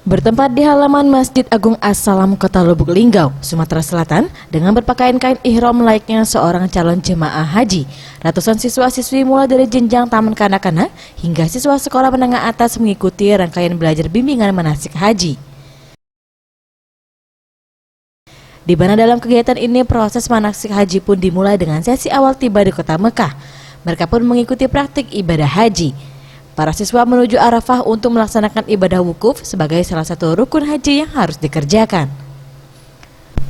Bertempat di halaman Masjid Agung As-Salam Kota Lubuk Linggau, Sumatera Selatan, dengan berpakaian kain ihram layaknya seorang calon jemaah haji, ratusan siswa-siswi mulai dari jenjang taman kanak-kanak hingga siswa sekolah menengah atas mengikuti rangkaian belajar bimbingan manasik haji. Di mana dalam kegiatan ini proses manasik haji pun dimulai dengan sesi awal tiba di kota Mekah. Mereka pun mengikuti praktik ibadah haji. Para siswa menuju Arafah untuk melaksanakan ibadah wukuf sebagai salah satu rukun haji yang harus dikerjakan.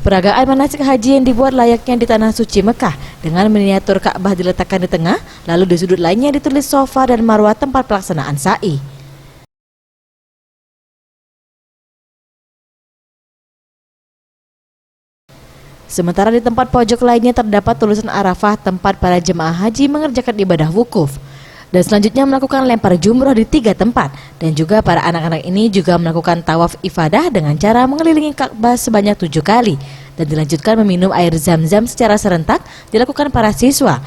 Peragaan manasik haji yang dibuat layaknya di tanah suci Mekah dengan miniatur Ka'bah diletakkan di tengah, lalu di sudut lainnya ditulis Safa dan Marwah tempat pelaksanaan sa'i. Sementara di tempat pojok lainnya terdapat tulisan Arafah tempat para jemaah haji mengerjakan ibadah wukuf. Dan selanjutnya melakukan lempar jumroh di 3 tempat. Dan juga para anak-anak ini juga melakukan tawaf ifadah dengan cara mengelilingi Ka'bah sebanyak 7 kali. Dan dilanjutkan meminum air zam-zam secara serentak dilakukan para siswa.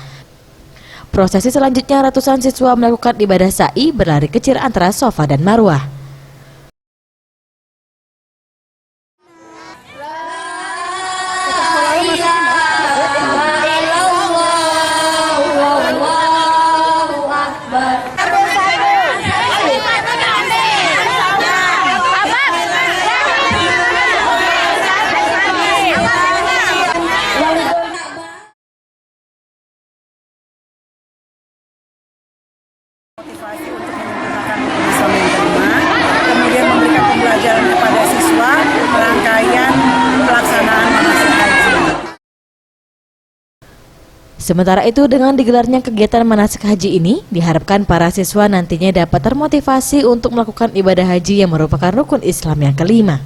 Prosesi selanjutnya ratusan siswa melakukan ibadah sa'i berlari kecil antara Safa dan Marwah. Motivasi untuk menyempurnakan rukun Islam yang kelima, kemudian memberikan pembelajaran kepada siswa rangkaian pelaksanaan manasik haji. Sementara itu, dengan digelarnya kegiatan manasik haji ini, diharapkan para siswa nantinya dapat termotivasi untuk melakukan ibadah haji yang merupakan rukun Islam yang kelima.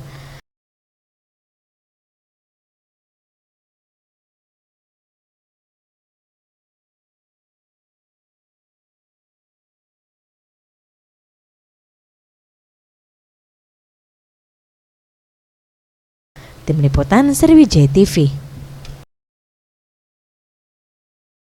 Tim Liputan Sriwijaya TV.